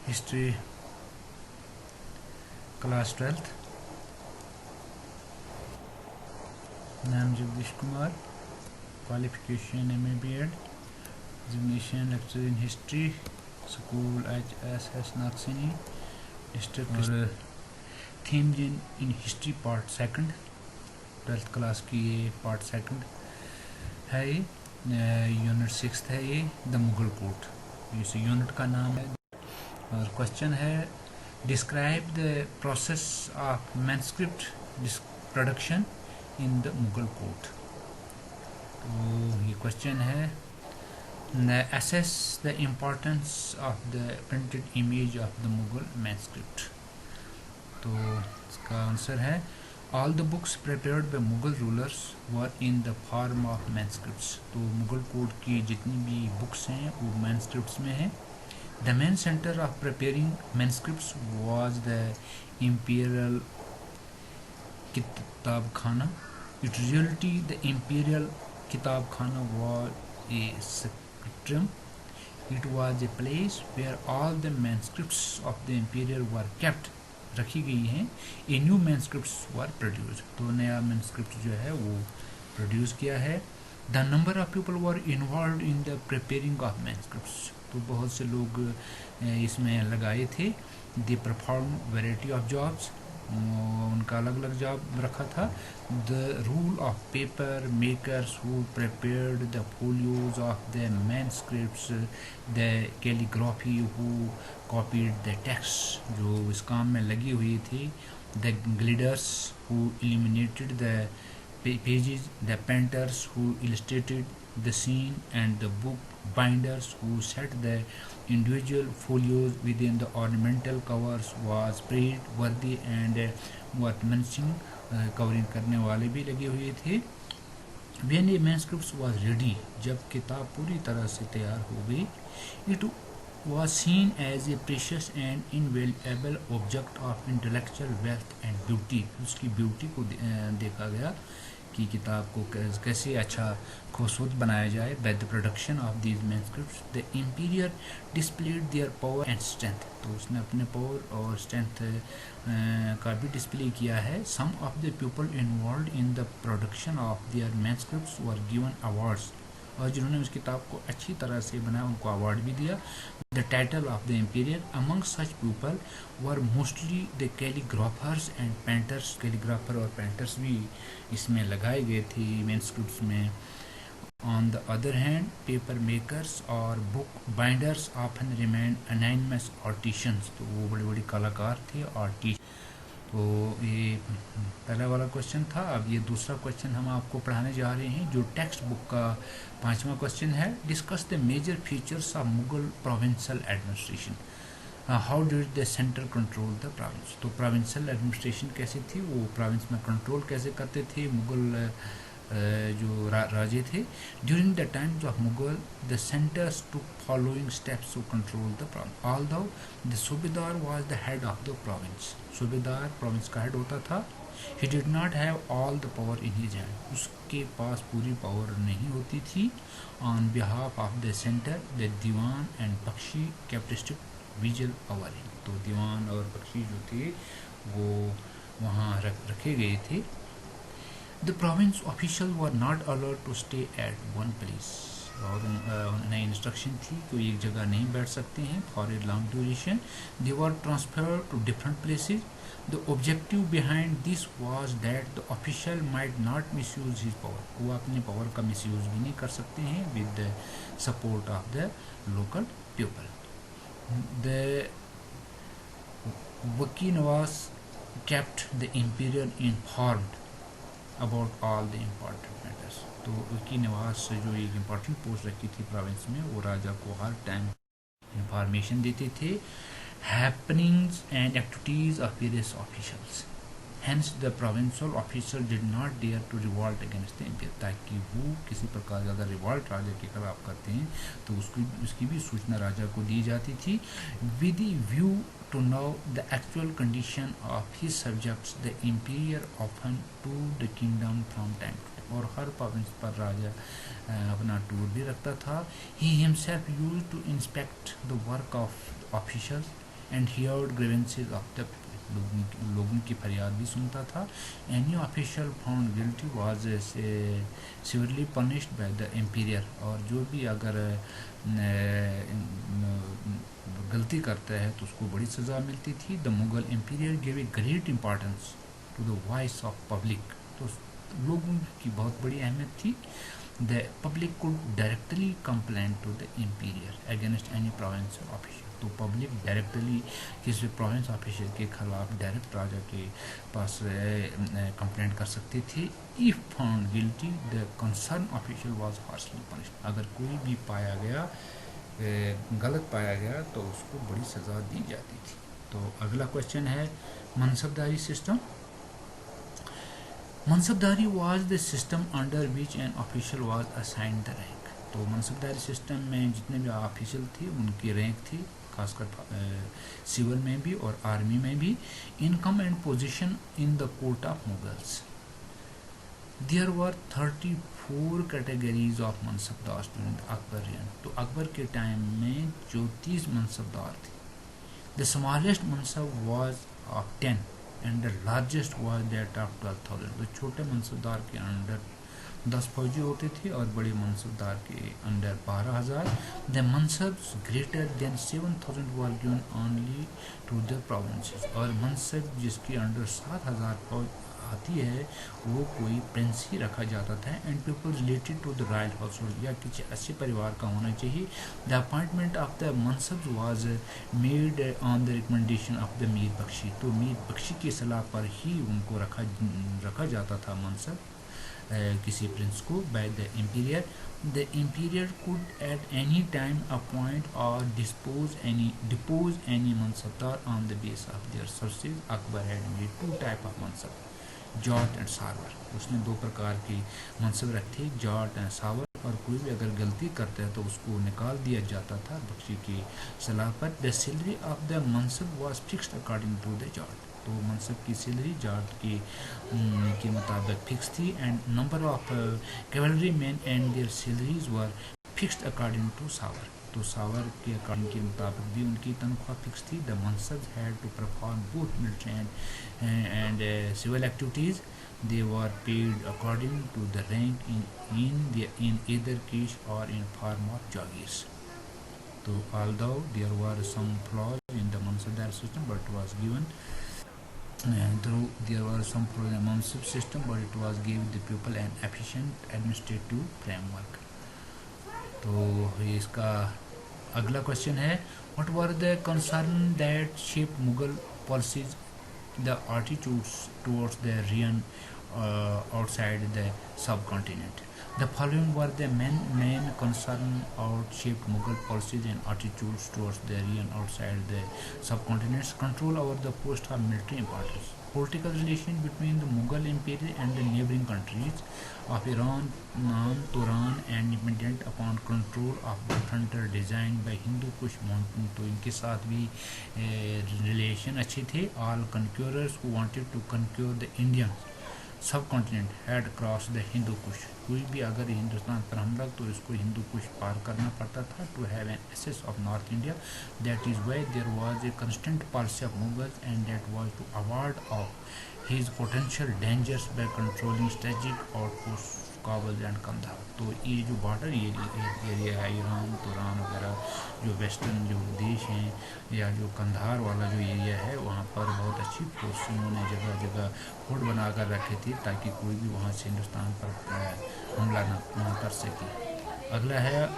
History class 12th। नाम Jagdish Kumar, qualification MA B.Ed, designation lecturer in history, school HSS Naksini, district और theme in history part second, 12th class की ये part second है। ये unit 6 है। ये द मुगल कोर्ट, इस यूनिट का नाम है। और क्वेश्चन है describe the process of manuscript production in the Mughal court. तो ये क्वेश्चन है assess the importance of the printed image of the Mughal manuscript। तो इसका आंसर है all the books prepared by Mughal rulers were in the form of manuscripts। तो Mughal code की जितनी भी बुक्स हैं वो manuscripts में हैं। The main center of preparing manuscripts was the imperial kitab khana। In reality the imperial kitab khana was a scriptorium। It was a place where all the manuscripts of the imperial were kept, रखी गई हैं। A new manuscripts were produced। तो नया manuscript जो है वो produce किया है। The number of people were involved in the preparing of manuscripts। तो बहुत से लोग इसमें लगाए थे। They performed variety of jobs। उनका अलग अलग जॉब रखा था। The rule of paper makers who prepared the folios of the manuscripts, the calligraphy who copied the text, जो इस काम में लगी हुई थी। The gliders who illuminated the pages, the painters who illustrated the scene, and the book binders who set the individual folios within the ornamental covers was praiseworthy and workmanship covering करने वाले भी लगे हुए थे। When a manuscript was ready, जब किताब पूरी तरह से तैयार हो गई, it was seen as a precious and invaluable object of intellectual wealth and beauty। उसकी ब्यूटी को देखा गया कि किताब को कैसे अच्छा खूबसूरत बनाया जाए। By the production of these manuscripts the emperor displayed their power and strength. तो उसने अपने पावर और स्ट्रेंथ का भी डिस्प्ले किया है। Some of the people involve in the production of their manuscripts were given awards. और जिन्होंने उस किताब को अच्छी तरह से बनाया उनको अवार्ड भी दिया। The title of the emperor among such people were mostly the calligraphers and painters. Calligrapher और पेंटर्स भी इसमें लगाए गए थे मैनस्क्रिप्ट्स में। On the other hand paper makers और book binders often remain anonymous artisans. तो वो बड़े बड़े कलाकार थे, आर्टिस्ट। तो ये पहला वाला क्वेश्चन था। अब ये दूसरा क्वेश्चन हम आपको पढ़ाने जा रहे हैं जो टेक्स्ट बुक का 5वां क्वेश्चन है। Discuss the major features of Mughal provincial administration. How did the centre control the province. तो प्रोविंशियल एडमिनिस्ट्रेशन कैसी थी, वो प्रोविंस में कंट्रोल कैसे करते थे मुगल जो राजे थे। During the times of Mughal the centres to following steps to control the province. Although the subedar was the head of the province. Subedar province का हेड होता था। He did not have all the power in his hand. उसके पास पूरी power नहीं होती थी। On behalf of the centre the diwan and Bakhshi kept strict vigil overing. तो दीवान और बख्शी जो थे वो वहाँ रखे गए थे। The province officials were not allowed to stay at one place। और उन्हें इंस्ट्रक्शन थी कि वो एक जगह नहीं बैठ सकते हैं for a long duration. They were transferred to different places. The objective behind this was that the official might not misuse his power. वो अपने पावर का मिसयूज भी नहीं कर सकते हैं with the support of the local people. The waqai navis kept the imperial informed about all the important matters। तो उसकी निवास से जो एक इम्पॉर्टेंट पोस्ट रखी थी प्रोविंस में, वो राजा को हर टाइम इंफॉर्मेशन देते थे happenings and activities of various officials. Hence the provincial officer did not dare to revolt against the empire. ताकि वो किसी प्रकार का अगर रिवॉल्ट राजा के खिलाफ करते हैं तो उसकी भी सूचना राजा को दी जाती थी। With view to know the actual condition of his subjects, the emperor often toured the kingdom from time to time। और हर प्रोविंस पर राजा अपना टूर भी रखता था। He himself used to inspect the work of officials and heard grievances of the people. लोगों की फरियाद भी सुनता था. Any official found guilty was severely punished by the emperor. और जो भी अगर गलती करता है तो उसको बड़ी सज़ा मिलती थी. The Mughal emperor give a great importance to the voice of public. तो लोगों की बहुत बड़ी अहमियत थी. The public could directly complain to the emperor against any provincial official. तो पब्लिक डायरेक्टली किसी प्रोविंस ऑफिशियल के खिलाफ डायरेक्ट राजा के पास कंप्लेंट कर सकती थी. If found guilty the concern official was harshly punished. अगर कोई भी पाया गया गलत पाया गया तो उसको बड़ी सज़ा दी जाती थी. तो अगला क्वेश्चन है mansabdari system. Mansabdari was the system under which an official was assigned the rank. तो मनसबदारी सिस्टम में जितने भी ऑफिशियल थे उनकी रैंक थी, खासकर सिविल में भी और आर्मी में भी. Income and position in the court of Mughals. There were 34 categories of mansabdar during Akbarian. तो अकबर के टाइम में 34 मनसबदार थे. The smallest mansab was of 10 and the largest was that of 12,000. तो छोटे मनसबदार के अंडर 10 फौजी होते थे और बड़े मनसबदार के under 12,000. The mansabs greater than 7,000 were given only to the provinces. और मनसब जिसके अंडर 7,000 फौज आती है वो कोई प्रिंस ही रखा जाता था. And people related to the royal household या किसी अच्छे परिवार का होना चाहिए. The appointment of the mansab was made on the recommendation of the Mir Bakhshi. तो मीर बख्शी की सलाह पर ही उनको रखा जाता था मनसब किसी प्रिंस को by the emperor. The emperor could at any time appoint और depose any mansabdar on the base of their services. Akbar had made 2 type of mansab, zat and sawar. उसने 2 प्रकार की मनसब रखे, जॉट एंड सावर. और कोई भी अगर गलती करता है तो उसको निकाल दिया जाता था बख्शी की सलाह पर. The salary of the mansab was fixed according to the zat. तो मनसब की सैलरी जॉट के मुताबिक फिक्स थी. And number of cavalry man and their salaries were fixed according to sawar. तो सावर के अकॉर्डिंग के मुताबिक भी उनकी तनख्वाह फिक्स थी. The mansab had to perform both military and civil activities. They were paid according to the rank in either case or in form of jagirs. So although there were some flaws in the Mansabdar system, but it was given though there were some flaws in the Mansab system, but it was gave the people an efficient administrative framework. तो इसका अगला question है what were the concern that shaped Mughal policies, the attitudes towards the region outside the subcontinent. The following were the main concern shaped Mughal policies and attitudes towards the region outside the subcontinents. Control over the post of military importance. Political relation between the Mughal Empire and the neighboring countries of Iran, Turan and dependent upon control of the frontier designed by Hindu Kush mountain. तो इनके साथ भी relation अच्छे थे. All conquerors who wanted to conquer the Indian subcontinent had crossed the Hindu Kush. कोई भी अगर हिंदुस्तान पर हमला तो इसको हिंदू कुश पार करना पड़ता था to have an access of North India. That is why there was a constant policy of Mughals, and that was to avoid of his potential dangers by controlling strategic outposts Kabul and Kandahar. तो ये जो border area है Iran Turan वगैरह जो western जो देश हैं या जो कंधार वाला जो एरिया है वहाँ पर बहुत अच्छी फोर्स उन्होंने जगह जगह फोर्ट बना कर रखे थे ताकि कोई भी वहाँ से हिंदुस्तान पर हमला न कर सके. अगला है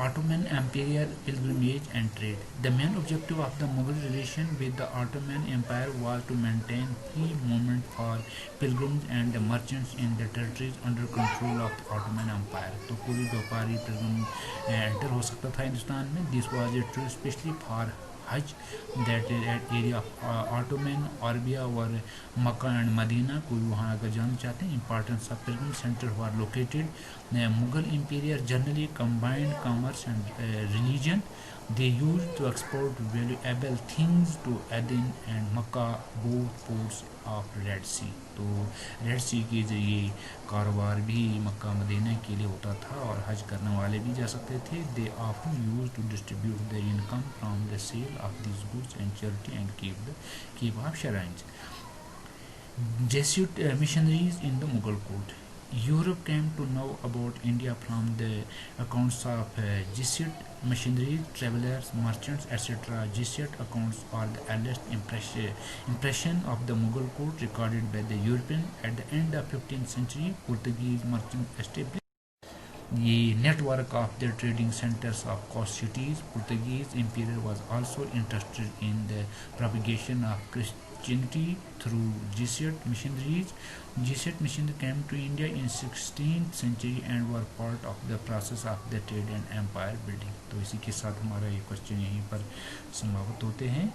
Ottoman Empire pilgrimage and trade. The main objective of the Mughal relation with the Ottoman Empire was to maintain free movement for pilgrims and the merchants in the territories under control of the Ottoman Empire. तो कोई व्यापारी pilgrim enter हो सकता था हिंदुस्तान में. This was a true especially for Hajj, that area of Ottoman Arabia or Makkah and Medina. कोई वहाँ अगर जाना चाहते हैं. Importance of pilgrim center were located. Mughal Empire generally combined commerce and religion. They used to export valuable things to Aden and Makkah, both ports of Red Sea. तो red सी के जरिए कारोबार भी मक्का मदीना के लिए होता था और हज करने वाले भी जा सकते थे. दे often used to distribute their income from the sale of these goods and charity and keep up shrines. Jesuit missionaries in the Mughal court. Europe came to know about India from the accounts of Jesuit missionaries, travelers, merchants, etc. Jesuit accounts are the earliest impression of the Mughal court recorded by the European at the end of 15th century. Portuguese merchants established the network of the trading centers of coast cities. Portuguese Empire was also interested in the propagation of Christianity through Jesuit missionaries. Jesuit missionaries came to India in 16th century and were part of the process of the trade and empire building. तो इसी के साथ हमारा ये question यहीं पर समाप्त होते हैं.